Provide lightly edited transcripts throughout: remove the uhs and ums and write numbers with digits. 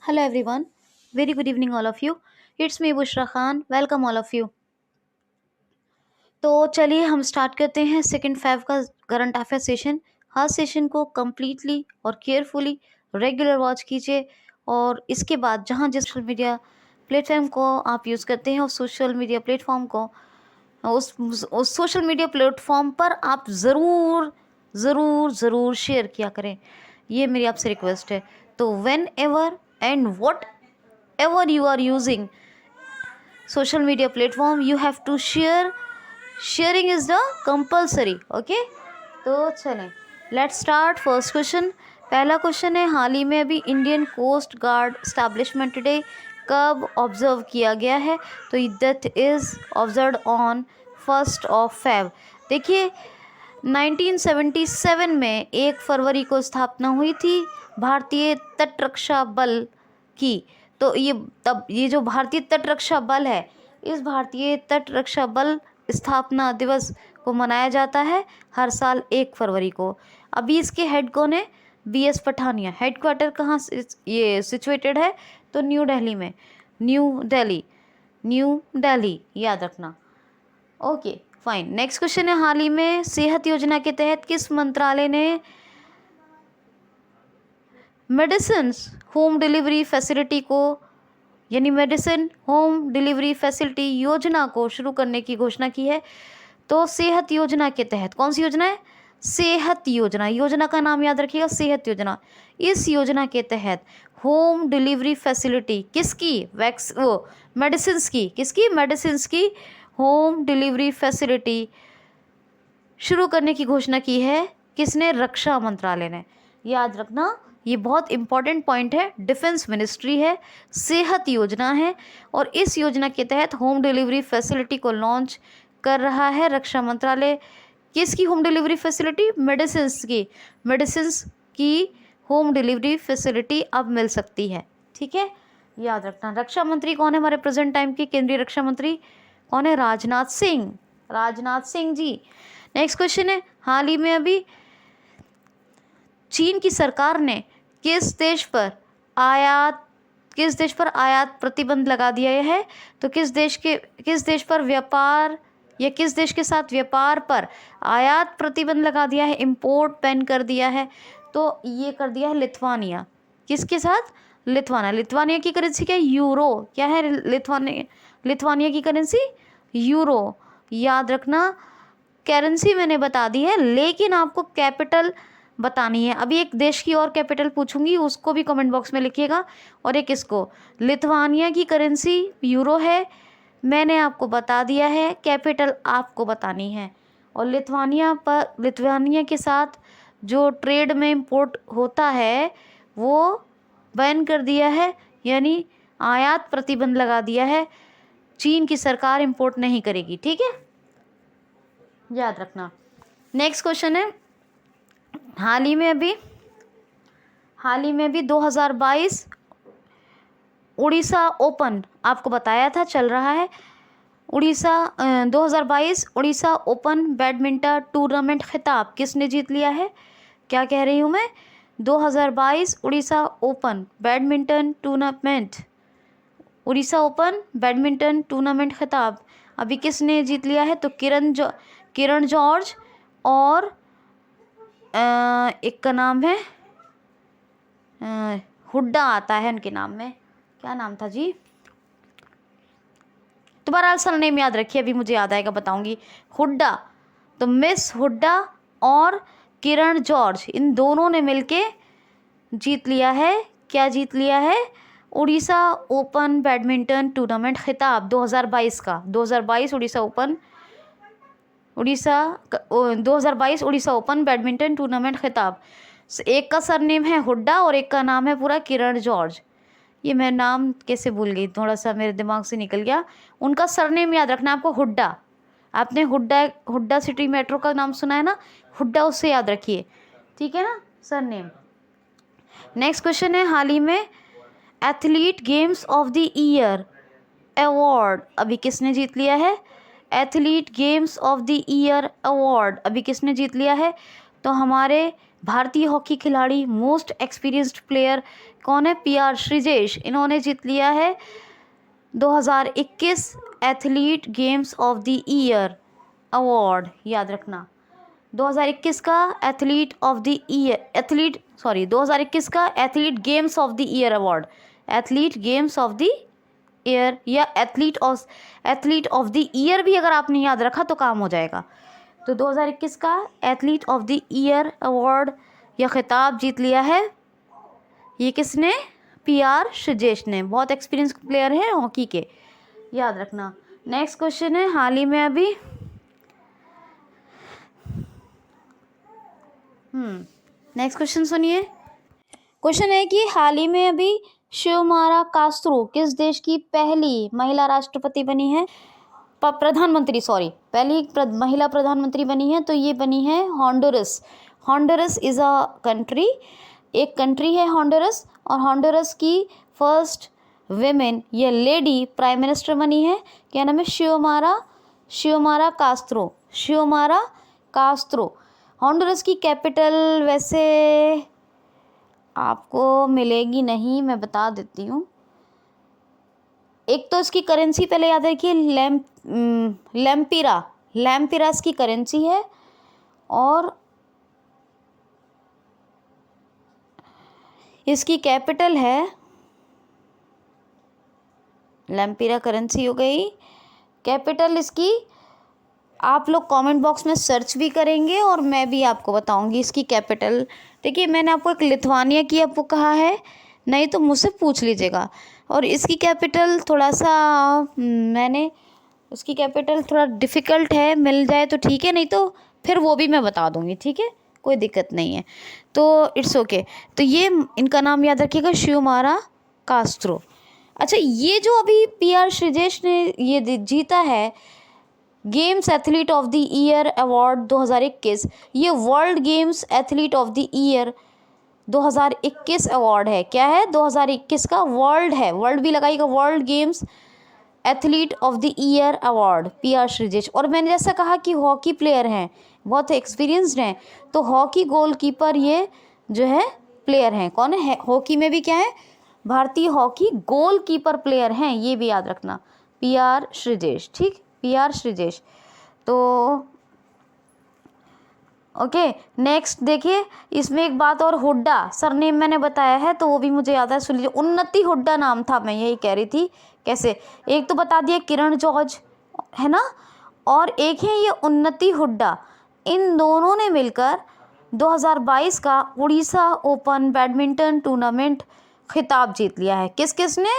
Hello everyone. Very good evening all of you. It's me Bushra Khan. Welcome all of you. तो चलिए हम start करते हैं second five का current affair session. हर session को completely और केयरफुली रेगुलर वॉच कीजिए और इसके बाद जहां जिस सोशल मीडिया प्लेटफॉर्म को आप यूज़ करते हैं उस सोशल मीडिया प्लेटफॉर्म को उस सोशल मीडिया प्लेटफॉर्म पर आप ज़रूर ज़रूर ज़रूर शेयर किया करें। ये मेरी आपसे रिक्वेस्ट है। तो whenever and whatever you are using social media platform you have to sharing is the compulsory। okay तो चलें let's start first question। पहला क्वेश्चन है, हाल ही में अभी Indian coast guard establishment day कब ऑब्जर्व किया गया है? तो that is observe on 1 February। देखिए 1977 में 1 फरवरी को स्थापना हुई थी भारतीय तटरक्षा बल की। तो ये जो भारतीय तटरक्षा बल है, इस भारतीय तटरक्षा बल स्थापना दिवस को मनाया जाता है हर साल 1 फरवरी को। अभी इसके हेड कौन है? BS पठानिया। हेडक्वार्टर कहाँ ये सिचुएटेड है? तो न्यू दिल्ली में। न्यू दिल्ली याद रखना। Okay fine. नेक्स्ट क्वेश्चन है, हाल ही में सेहत योजना के तहत किस मंत्रालय ने मेडिसिन होम डिलीवरी फैसिलिटी को यानी मेडिसिन होम डिलीवरी फैसिलिटी योजना को शुरू करने की घोषणा की है? तो सेहत योजना के तहत। कौन सी योजना है? सेहत योजना। योजना का नाम याद रखिएगा, सेहत योजना। इस योजना के तहत होम डिलीवरी फैसिलिटी किसकी? मेडिसिन की। किसकी? मेडिसिन की होम डिलीवरी फैसिलिटी शुरू करने की घोषणा की है। किसने? रक्षा मंत्रालय ने। याद रखना, ये बहुत इंपॉर्टेंट पॉइंट है। डिफेंस मिनिस्ट्री है, सेहत योजना है और इस योजना के तहत होम डिलीवरी फैसिलिटी को लॉन्च कर रहा है रक्षा मंत्रालय। किसकी होम डिलीवरी फैसिलिटी? मेडिसिन्स की। मेडिसिन्स की होम डिलीवरी फैसिलिटी अब मिल सकती है। ठीक है, याद रखना। रक्षा मंत्री कौन है हमारे प्रेजेंट टाइम के? केंद्रीय रक्षा मंत्री कौन है? राजनाथ सिंह। राजनाथ सिंह जी। नेक्स्ट क्वेश्चन है, हाल ही में अभी चीन की सरकार ने किस देश पर आयात प्रतिबंध लगा दिया है? तो किस देश पर व्यापार या किस देश के साथ व्यापार पर आयात प्रतिबंध लगा दिया है, इंपोर्ट बैन कर दिया है? तो ये कर दिया है लिथुआनिया। किसके साथ? लिथुआनिया। लिथुआनिया की करेंसी क्या है? यूरो। क्या है लिथुआनिया की करेंसी? यूरो। याद रखना, करेंसी मैंने बता दी है लेकिन आपको कैपिटल बतानी है। अभी एक देश की और कैपिटल पूछूंगी, उसको भी कमेंट बॉक्स में लिखिएगा। और एक इसको, लिथुआनिया की करेंसी यूरो है, मैंने आपको बता दिया है, कैपिटल आपको बतानी है। और लिथुआनिया के साथ जो ट्रेड में इंपोर्ट होता है वो बैन कर दिया है, यानी आयात प्रतिबंध लगा दिया है। चीन की सरकार इंपोर्ट नहीं करेगी। ठीक है, याद रखना। नेक्स्ट क्वेश्चन है, हाल ही में अभी 2022 उड़ीसा ओपन आपको बताया था चल रहा है। 2022 उड़ीसा ओपन बैडमिंटन टूर्नामेंट खिताब किसने जीत लिया है? क्या कह रही हूँ मैं? 2022 उड़ीसा ओपन बैडमिंटन टूर्नामेंट खिताब अभी किसने जीत लिया है? तो किरण जॉर्ज और एक का नाम है हुड्डा आता है उनके नाम में। क्या नाम था जी? दोबारा सरनेम याद रखिए, अभी मुझे याद आएगा बताऊंगी। हुड्डा। तो मिस हुड्डा और किरण जॉर्ज, इन दोनों ने मिलके जीत लिया है। क्या जीत लिया है? उड़ीसा ओपन बैडमिंटन टूर्नामेंट खिताब 2022 का। 2022 उड़ीसा ओपन बैडमिंटन टूर्नामेंट खिताब। एक का सरनेम है हुड्डा और एक का नाम है पूरा किरण जॉर्ज। ये मैं नाम कैसे भूल गई, थोड़ा सा मेरे दिमाग से निकल गया। उनका सरनेम याद रखना आपको, हुड्डा। आपने हुड्डा सिटी मेट्रो का नाम सुना है ना, हुड्डा, उससे याद रखिए। ठीक है ना, सरनेम। नेक्स्ट क्वेश्चन है, हाल ही में athlete games of the year award अभी किसने जीत लिया है? Athlete games of the year award अभी किसने जीत लिया है? तो हमारे भारतीय हॉकी खिलाड़ी मोस्ट एक्सपीरियंस्ड प्लेयर कौन है? PR श्रीजेश। इन्होंने जीत लिया है 2021 athlete games of the year award. याद रखना 2021 का एथलीट ऑफ द ईयर 2021 का athlete games of the year award. Athlete games of the year या एथलीट ऑफ द ईयर भी अगर आपने याद रखा तो काम हो जाएगा। तो 2021 का athlete of the year award या खिताब जीत लिया है ये किसने? PR श्रीजेश ने। बहुत एक्सपीरियंस प्लेयर है हॉकी के, याद रखना। नेक्स्ट क्वेश्चन है हाल ही में अभी नेक्स्ट क्वेश्चन सुनिए। क्वेश्चन है कि हाल ही में अभी शिवमारा कास्त्रो किस देश की पहली महिला राष्ट्रपति बनी है? पहली महिला प्रधानमंत्री बनी है, तो ये बनी है हॉन्डुरस। हॉन्डुरस इज़ अ कंट्री, एक कंट्री है हॉन्डुरस, और हॉन्डुरस की फर्स्ट विमेन या लेडी प्राइम मिनिस्टर बनी है। क्या नाम है? शिवमारा कास्त्रो। हॉन्डुरस की कैपिटल वैसे आपको मिलेगी नहीं, मैं बता देती हूँ। एक तो इसकी करेंसी पहले याद रखिए, लैम्पिरा इसकी करेंसी है, और इसकी कैपिटल है लैम्पिरा। करेंसी हो गई, कैपिटल इसकी आप लोग कमेंट बॉक्स में सर्च भी करेंगे और मैं भी आपको बताऊंगी इसकी कैपिटल। देखिए मैंने आपको एक लिथुआनिया की आपको कहा है, नहीं तो मुझसे पूछ लीजिएगा। और इसकी कैपिटल थोड़ा सा उसकी कैपिटल थोड़ा डिफ़िकल्ट है, मिल जाए तो ठीक है, नहीं तो फिर वो भी मैं बता दूंगी, ठीक है, कोई दिक्कत नहीं है। तो इट्स ओके। तो ये इनका नाम याद रखिएगा, शिवमारा कास्त्रो। अच्छा, ये जो अभी PR श्रीजेश ने ये जीता है games athlete of the year award 2021, ये world games athlete of the year 2021 award है। क्या है? 2021 का वर्ल्ड है, वर्ल्ड भी लगाइएगा, world games athlete of the year award PR Sreejesh. और मैंने जैसा कहा कि हॉकी प्लेयर हैं, बहुत एक्सपीरियंस्ड हैं, तो हॉकी गोलकीपर ये जो है प्लेयर हैं। कौन है? हॉकी में भी क्या है? भारतीय हॉकी गोलकीपर प्लेयर हैं, ये भी याद रखना, PR श्रीजेश। ठीक, PR श्रीजेश। तो ओके, नेक्स्ट देखिए, इसमें एक बात और, हुड्डा सरनेम मैंने बताया है तो वो भी मुझे याद है, सुन लीजिए। उन्नति हुड्डा नाम था, मैं यही कह रही थी। कैसे? एक तो बता दिया किरण जॉर्ज है ना, और एक है ये उन्नति हुड्डा। इन दोनों ने मिलकर 2022 का उड़ीसा ओपन बैडमिंटन टूर्नामेंट खिताब जीत लिया है। किस किस ने?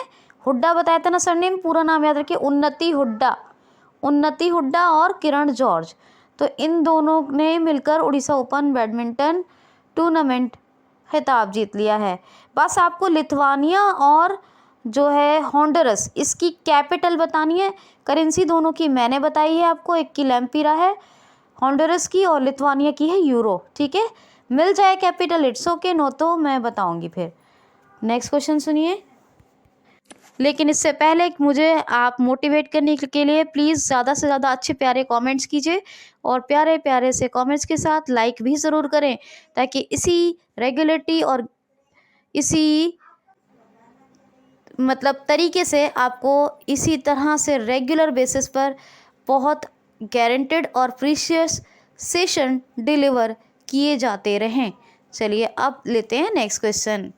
हुड्डा बताया था ना सरनेम, पूरा नाम याद रखिए, उन्नति हुड्डा और किरण जॉर्ज। तो इन दोनों ने मिलकर उड़ीसा ओपन बैडमिंटन टूर्नामेंट खिताब जीत लिया है। बस आपको लिथुआनिया और जो है हॉन्डुरस, इसकी कैपिटल बतानी है। करेंसी दोनों की मैंने बताई है आपको, एक की लैम्पिरा है हॉन्डुरस की, और लिथुआनिया की है यूरो। ठीक है, मिल जाए कैपिटल इट्स ओके, नो तो मैं बताऊंगी फिर। नेक्स्ट क्वेश्चन सुनिए। लेकिन इससे पहले मुझे आप मोटिवेट करने के लिए प्लीज़ ज़्यादा से ज़्यादा अच्छे प्यारे कमेंट्स कीजिए, और प्यारे प्यारे से कमेंट्स के साथ लाइक भी ज़रूर करें, ताकि इसी रेगुलरिटी और इसी मतलब तरीके से आपको इसी तरह से रेगुलर बेसिस पर बहुत गारंटेड और प्रीशियस सेशन डिलीवर किए जाते रहें। चलिए अब लेते हैं नेक्स्ट क्वेश्चन।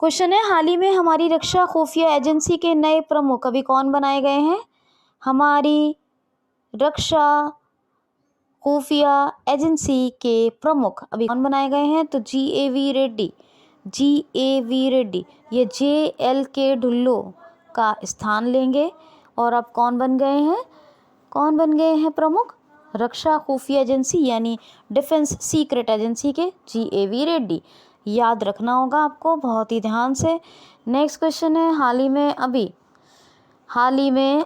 क्वेश्चन है, हाल ही में हमारी रक्षा खुफिया एजेंसी के नए प्रमुख अभी कौन बनाए गए हैं? हमारी रक्षा खुफिया एजेंसी के प्रमुख अभी कौन बनाए गए हैं? तो GAV रेड्डी ये JLK ढुल्लो का स्थान लेंगे। और अब कौन बन गए हैं प्रमुख? रक्षा खुफिया एजेंसी यानी डिफेंस सीक्रेट एजेंसी के GAV रेड्डी। याद रखना होगा आपको बहुत ही ध्यान से। नेक्स्ट क्वेश्चन है, हाल ही में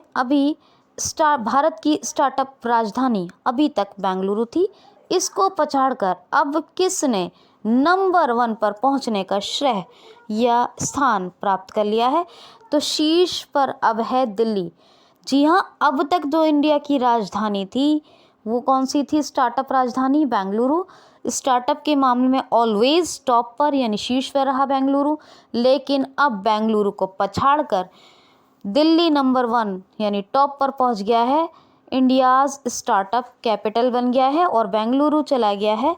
अभी भारत की स्टार्टअप राजधानी अभी तक बेंगलुरु थी, इसको पछाड़कर अब किसने नंबर 1 पर पहुंचने का श्रेय या स्थान प्राप्त कर लिया है? तो शीर्ष पर अब है दिल्ली। जी हाँ, अब तक जो इंडिया की राजधानी थी वो कौन सी थी? स्टार्टअप राजधानी बेंगलुरु। स्टार्टअप के मामले में ऑलवेज टॉप पर यानी शीर्ष पर रहा बेंगलुरु, लेकिन अब बेंगलुरु को पछाड़कर दिल्ली नंबर 1 यानी टॉप पर पहुंच गया है। इंडियाज़ स्टार्टअप कैपिटल बन गया है और बेंगलुरु चला गया है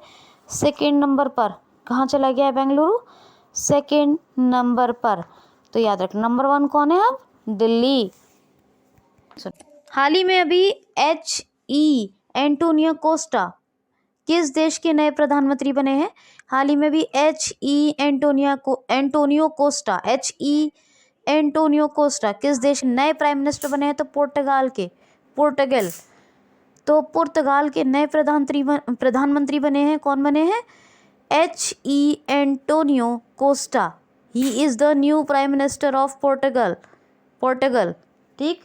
सेकेंड नंबर पर। कहाँ चला गया है बेंगलुरु? सेकेंड नंबर पर। तो याद रखना नंबर 1 कौन है अब? दिल्ली। हाल ही में अभी H.E. एंटोनियो कोस्टा किस देश के नए प्रधानमंत्री बने हैं? हाल ही में भी H.E. एंटोनियो कोस्टा किस देश के नए प्राइम मिनिस्टर बने हैं? तो पुर्तगाल। तो पुर्तगाल के नए प्रधानमंत्री बने हैं। कौन बने हैं? H.E. Antonio Costa. He is the new prime minister of Portugal. ठीक,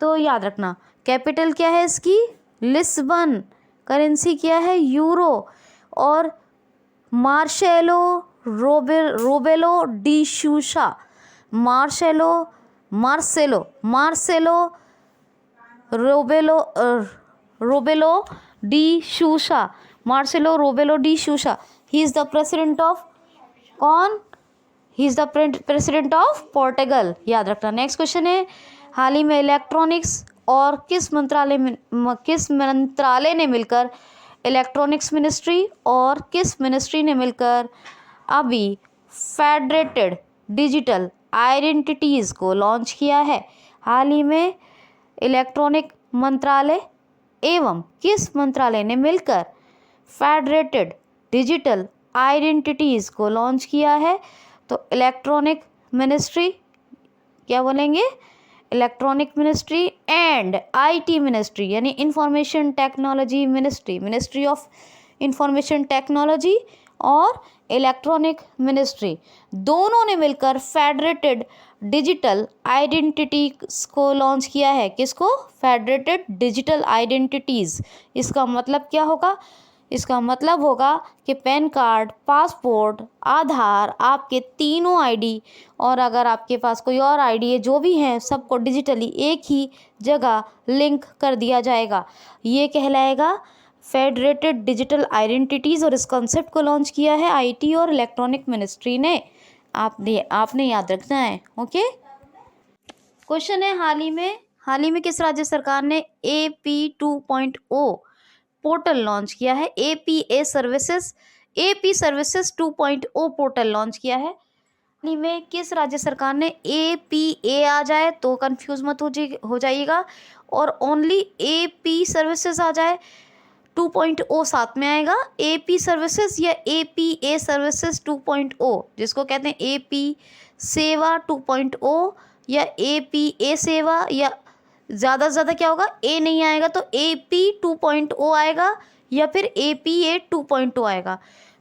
तो याद रखना कैपिटल क्या है इसकी? लिस्बन। करेंसी क्या है? यूरो। और Marcelo Rebelo de Sousa. He is the president of कौन? He is the president of Portugal. याद रखना। नेक्स्ट क्वेश्चन है, हाल ही में इलेक्ट्रॉनिक्स और किस मंत्रालय ने मिलकर इलेक्ट्रॉनिक्स मिनिस्ट्री और किस मिनिस्ट्री ने मिलकर अभी फेडरेटेड डिजिटल आइडेंटिटीज़ को लॉन्च किया है? हाल ही में इलेक्ट्रॉनिक मंत्रालय एवं किस मंत्रालय ने मिलकर फेडरेटेड डिजिटल आइडेंटिटीज़ को लॉन्च किया है? तो इलेक्ट्रॉनिक मिनिस्ट्री, क्या बोलेंगे? Electronic ministry and IT ministry यानी information technology ministry of information technology और इलेक्ट्रॉनिक मिनिस्ट्री दोनों ने मिलकर फेडरेटेड डिजिटल आइडेंटिटीज को लॉन्च किया है। किसको? Federated digital identities. इसका मतलब क्या होगा? इसका मतलब होगा कि पैन कार्ड, पासपोर्ट, आधार, आपके तीनों ID और अगर आपके पास कोई और ID है, जो भी हैं सबको डिजिटली एक ही जगह लिंक कर दिया जाएगा। ये कहलाएगा फेडरेटेड डिजिटल आइडेंटिटीज़ और इस कॉन्सेप्ट को लॉन्च किया है IT और इलेक्ट्रॉनिक मिनिस्ट्री ने। आपने याद रखना है। ओके, क्वेश्चन है, हाल ही में किस राज्य सरकार ने AP 2.0 पोर्टल लॉन्च किया है? AP सर्विसेज 2.0 पोर्टल लॉन्च किया है। हाल ही में किस राज्य सरकार ने APA आ जाए तो कंफ्यूज मत हो जाइएगा और ओनली AP सर्विसेज आ जाए 2.0 साथ में आएगा। AP सर्विसेज या APA सर्विसेज 2.0 जिसको कहते हैं AP सेवा 2.0 या APA सेवा, या ज़्यादा से ज़्यादा क्या होगा? A नहीं आएगा तो AP 2.0 आएगा या फिर APA 2.0 आएगा।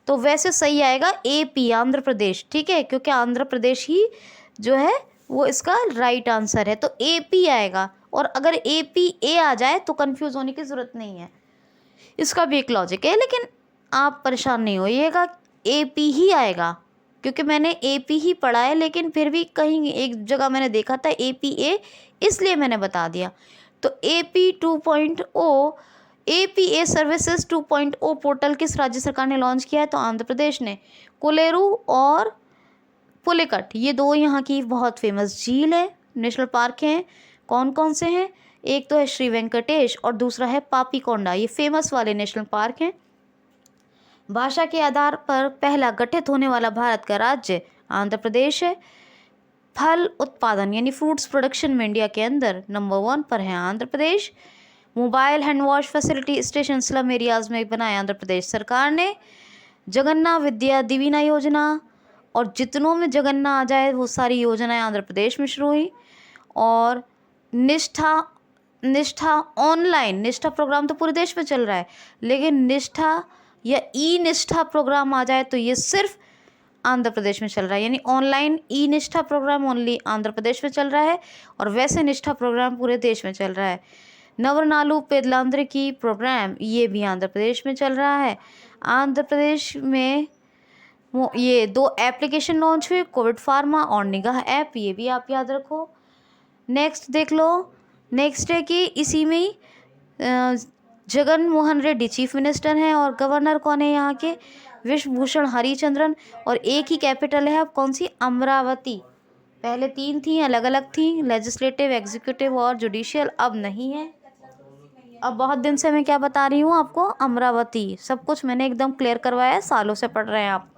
तो वैसे सही आएगा AP आंध्र प्रदेश। ठीक है, क्योंकि आंध्र प्रदेश ही जो है वो इसका राइट आंसर है। तो AP आएगा और अगर APA आ जाए तो कंफ्यूज होने की ज़रूरत नहीं है। इसका भी एक लॉजिक है, लेकिन आप परेशान नहीं होइएगा, AP ही आएगा क्योंकि मैंने AP ही पढ़ा है, लेकिन फिर भी कहीं एक जगह मैंने देखा था APA, इसलिए मैंने बता दिया। तो AP 2.0 APA सर्विसेज 2.0 पोर्टल किस राज्य सरकार ने लॉन्च किया है? तो आंध्र प्रदेश ने। कोलेरू और पुलिकट ये दो यहाँ की बहुत फेमस झील है, नेशनल पार्क हैं। कौन कौन से हैं? एक तो है श्री वेंकटेश और दूसरा है पापीकोंडा। ये फेमस वाले नेशनल पार्क हैं। भाषा के आधार पर पहला गठित होने वाला भारत का राज्य आंध्र प्रदेश है। फल उत्पादन यानी फ्रूट्स प्रोडक्शन में इंडिया के अंदर नंबर 1 पर है Andhra Pradesh. Mobile hand wash facility station slum areas में बनाए आंध्र प्रदेश सरकार ने। जगन्ना विद्या दिवीना योजना, और जितनों में जगन्ना आ जाए वो सारी योजनाएं आंध्र प्रदेश में शुरू हुई। और निष्ठा ऑनलाइन, निष्ठा प्रोग्राम तो पूरे देश में चल रहा है, लेकिन निष्ठा या निष्ठा प्रोग्राम आ जाए तो ये सिर्फ आंध्र प्रदेश में चल रहा है। यानी ऑनलाइन निष्ठा प्रोग्राम ओनली आंध्र प्रदेश में चल रहा है और वैसे निष्ठा प्रोग्राम पूरे देश में चल रहा है। नवरनालू पेदलांद्रिकी प्रोग्राम ये भी आंध्र प्रदेश में चल रहा है। आंध्र प्रदेश में ये 2 एप्लीकेशन लॉन्च हुए, कोविड फार्मा और निगाह ऐप, ये भी आप याद रखो। नेक्स्ट देख लो, नेक्स्ट है कि इसी में ही जगन मोहन रेड्डी चीफ मिनिस्टर हैं और गवर्नर कौन है यहाँ के, विश्वभूषण हरिचंद्रन। और एक ही कैपिटल है अब कौन सी, अमरावती। पहले 3 थी, अलग अलग थी, लेजिस्लेटिव, एग्जीक्यूटिव और जुडिशियल, अब नहीं है। अब बहुत दिन से मैं क्या बता रही हूँ आपको, अमरावती। सब कुछ मैंने एकदम क्लियर करवाया है, सालों से पढ़ रहे हैं आप।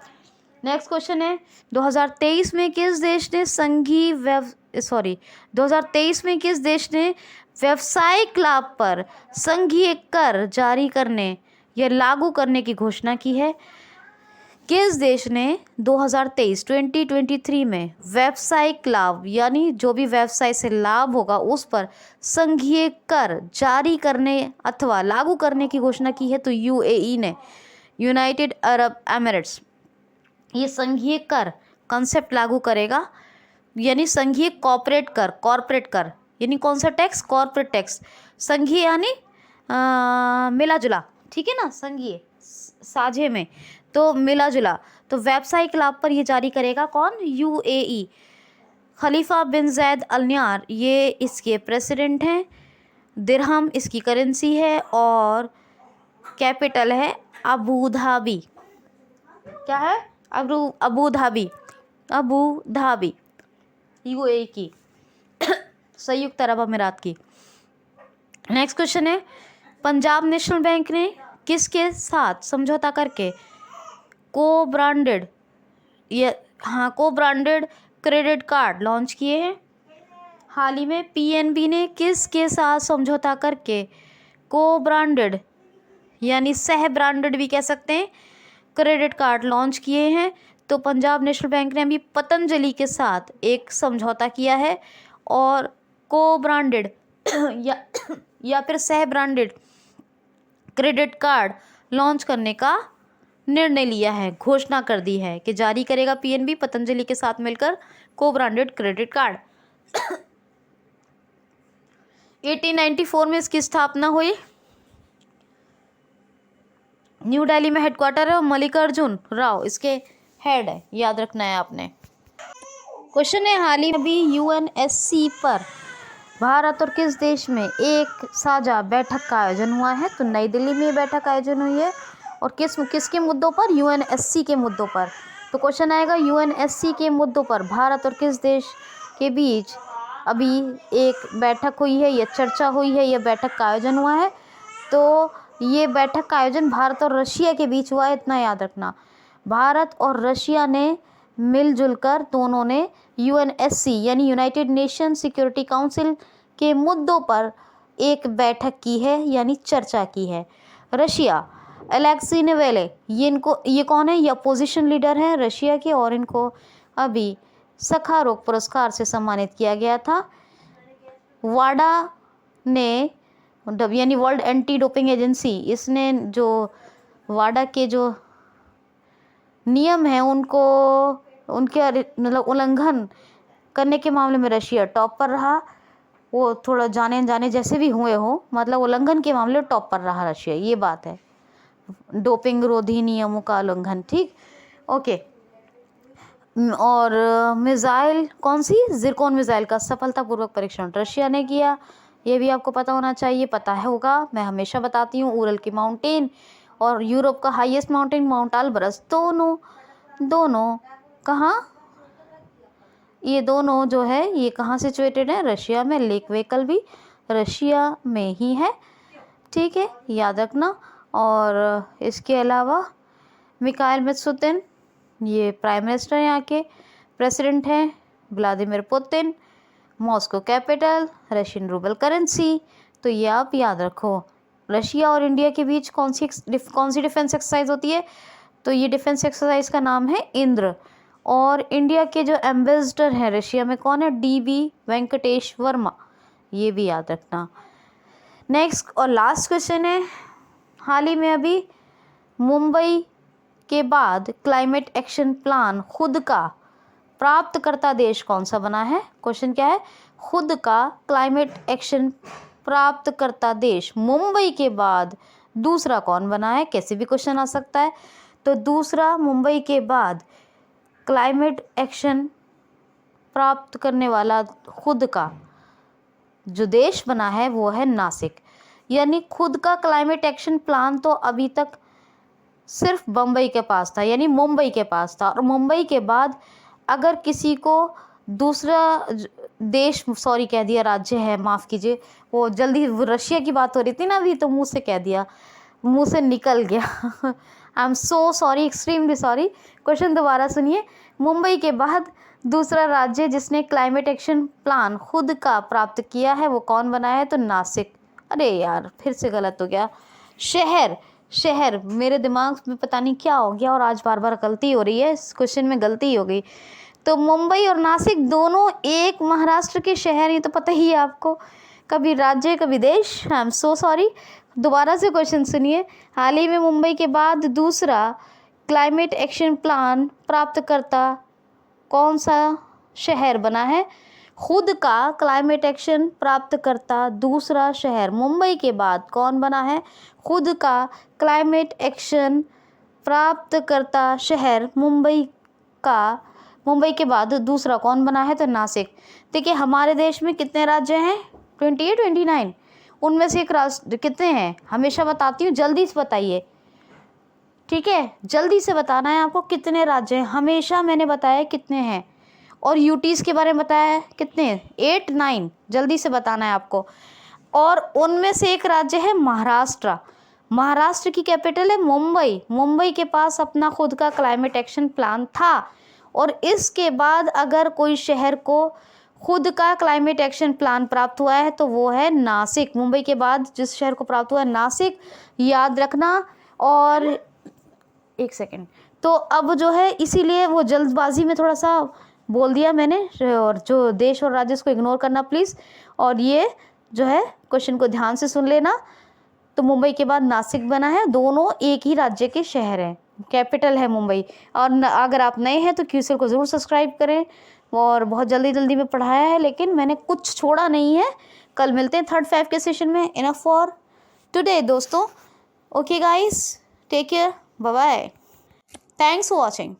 नेक्स्ट क्वेश्चन है 2023 में किस देश ने 2023 में किस देश ने व्यावसायिक लाभ पर संघीय कर जारी करने या लागू करने की घोषणा की है। किस देश ने 2023 में व्यावसायिक लाभ यानी जो भी व्यवसाय से लाभ होगा उस पर संघीय कर जारी करने अथवा लागू करने की घोषणा की है, तो यूएई ने, यूनाइटेड अरब एमिरेट्स, ये संघीय कर कॉन्सेप्ट लागू करेगा। यानी संघीय कॉर्पोरेट कर यानी कौन सा टैक्स, कॉर्पोरेट टैक्स। संघीय यानी मिला जुला, ठीक है ना, संघीय साझे में, तो मिला जुला। तो व्यावसायिक लाभ पर ये जारी करेगा कौन, यूएई। खलीफा बिन जैद अल नहयान ये इसके प्रेसिडेंट हैं। दिरहम इसकी करेंसी है और कैपिटल है अबू धाबी। क्या है, अबू धाबी, यूएई की, संयुक्त अरब अमीरात की। नेक्स्ट क्वेश्चन है पंजाब नेशनल बैंक ने किसके साथ समझौता करके को ब्रांडेड क्रेडिट कार्ड लॉन्च किए हैं। हाल ही में पीएनबी ने किसके साथ समझौता करके को ब्रांडेड यानी सह ब्रांडेड भी कह सकते हैं क्रेडिट कार्ड लॉन्च किए हैं। तो पंजाब नेशनल बैंक ने अभी पतंजलि के साथ एक समझौता किया है और को ब्रांडेड या फिर सह ब्रांडेड क्रेडिट कार्ड लॉन्च करने का निर्णय लिया है, घोषणा कर दी है कि जारी करेगा पीएनबी पतंजलि के साथ मिलकर को ब्रांडेड क्रेडिट कार्ड। 1894 में इसकी स्थापना हुई। न्यू दिल्ली में हेडक्वार्टर है और मल्लिकार्जुन राव इसके हेड है, याद रखना है आपने। क्वेश्चन है हाल ही में भी यूएनएससी पर भारत और किस देश में एक साझा बैठक का आयोजन हुआ है, तो नई दिल्ली में ये बैठक आयोजन हुई है और किसके मुद्दों पर, यूएनएससी के मुद्दों पर। तो क्वेश्चन आएगा यूएनएससी के मुद्दों पर भारत और किस देश के बीच अभी एक बैठक हुई है या चर्चा हुई है या बैठक का आयोजन हुआ है। तो ये बैठक का आयोजन भारत और रशिया के बीच हुआ है, इतना याद रखना। भारत और रशिया ने मिलजुल कर दोनों ने यूएनएससी यानी यूनाइटेड नेशन सिक्योरिटी काउंसिल के मुद्दों पर एक बैठक की है यानी चर्चा की है। रशिया, अलेक्सी नावाल्नी, ये कौन है, ये अपोजिशन लीडर हैं रशिया के और इनको अभी सखारोव पुरस्कार से सम्मानित किया गया था। वाडा ने यानी वर्ल्ड एंटी डोपिंग एजेंसी, इसने जो वाडा के जो नियम हैं उनके मतलब उल्लंघन करने के मामले में रशिया टॉप पर रहा। वो थोड़ा जाने जैसे भी हुए हो, मतलब उल्लंघन के मामले में टॉप पर रहा रशिया, ये बात है, डोपिंग रोधी नियमों का उल्लंघन, ठीक, ओके। और मिसाइल कौन सी, जिरकॉन मिसाइल का सफलतापूर्वक परीक्षण रशिया ने किया, ये भी आपको पता होना चाहिए, पता है होगा, मैं हमेशा बताती हूँ। उरल की माउंटेन और यूरोप का हाईएस्ट माउंटेन माउंट एल्ब्रस, दोनों कहाँ, ये दोनों जो है ये कहाँ सिचुएटेड है, रशिया में। लेक वेकल भी रशिया में ही है, ठीक है, याद रखना। और इसके अलावा मिखाइल मित्सुतिन, ये प्राइम मिनिस्टर यहाँ के, प्रेसिडेंट हैं Vladimir Putin, Moscow capital, Russian rouble currency. तो ये आप याद रखो। रशिया और इंडिया के बीच कौन सी डिफेंस एक्सरसाइज होती है, तो ये डिफेंस एक्सरसाइज का नाम है इंद्र। और इंडिया के जो एम्बेसडर हैं रशिया में कौन है, डीबी वेंकटेश वर्मा, ये भी याद रखना। नेक्स्ट और लास्ट क्वेश्चन है हाल ही में अभी मुंबई के बाद क्लाइमेट एक्शन प्लान खुद का प्राप्तकर्ता देश कौन सा बना है। क्वेश्चन क्या है, खुद का क्लाइमेट एक्शन प्राप्तकर्ता देश मुंबई के बाद दूसरा कौन बना है, कैसे भी क्वेश्चन आ सकता है। तो दूसरा मुंबई के बाद क्लाइमेट एक्शन प्राप्त करने वाला खुद का जो देश बना है वो है नासिक। यानी खुद का क्लाइमेट एक्शन प्लान तो अभी तक सिर्फ बम्बई के पास था, यानी मुंबई के पास था। और मुंबई के बाद अगर किसी को दूसरा देश, सॉरी कह दिया राज्य है, माफ़ कीजिए, वो जल्दी रशिया की बात हो रही थी ना अभी, तो मुंह से कह दिया, मुंह से निकल गया। I am so sorry, extremely sorry. Question दोबारा सुनिए। मुंबई के बाद दूसरा राज्य जिसने क्लाइमेट एक्शन प्लान खुद का प्राप्त किया है वो कौन बना है? तो नासिक। अरे यार फिर से गलत हो गया। शहर, शहर मेरे दिमाग में पता नहीं क्या हो गया, और आज बार बार गलती हो रही है, इस क्वेश्चन में गलती हो गई। तो मुंबई और नासिक दोनों एक महाराष्ट्र के शहर, ये तो पता ही है आपको, कभी राज्य कभी देश। I am so sorry. दोबारा से क्वेश्चन सुनिए। हाल ही में मुंबई के बाद दूसरा क्लाइमेट एक्शन प्लान प्राप्तकर्ता कौन सा शहर बना है? खुद का क्लाइमेट एक्शन प्राप्तकर्ता दूसरा शहर मुंबई के बाद कौन बना है? खुद का क्लाइमेट एक्शन प्राप्तकर्ता शहर मुंबई के बाद दूसरा कौन बना है? तो नासिक। देखिए हमारे देश में कितने राज्य हैं? 28, 29। उनमें से एक राज्य कितने हैं? हमेशा बताती हूँ, जल्दी से बताइए, ठीक है, जल्दी से बताना है आपको कितने राज्य हैं। हमेशा मैंने बताया कितने हैं, और यूटीज़ के बारे में बताया है कितने, 8, 9, जल्दी से बताना है आपको। और उनमें से एक राज्य है महाराष्ट्र। महाराष्ट्र की कैपिटल है मुंबई। मुंबई के पास अपना खुद का क्लाइमेट एक्शन प्लान था, और इसके बाद अगर कोई शहर को खुद का क्लाइमेट एक्शन प्लान प्राप्त हुआ है तो वो है नासिक। मुंबई के बाद जिस शहर को प्राप्त हुआ है नासिक, याद रखना। और एक सेकेंड, तो अब जो है इसीलिए वो जल्दबाजी में थोड़ा सा बोल दिया मैंने, और जो देश और राज्य को इग्नोर करना प्लीज़। और ये जो है क्वेश्चन को ध्यान से सुन लेना। तो मुंबई के बाद नासिक बना है, दोनों एक ही राज्य के शहर हैं, कैपिटल है मुंबई। और अगर आप नए हैं तो क्यूसेल को ज़रूर सब्सक्राइब करें। और बहुत जल्दी जल्दी में पढ़ाया है, लेकिन मैंने कुछ छोड़ा नहीं है। कल मिलते हैं 3rd 5 के सेशन में। इनफ फॉर टुडे दोस्तों। Okay guys, take care, bye bye, thanks for watching.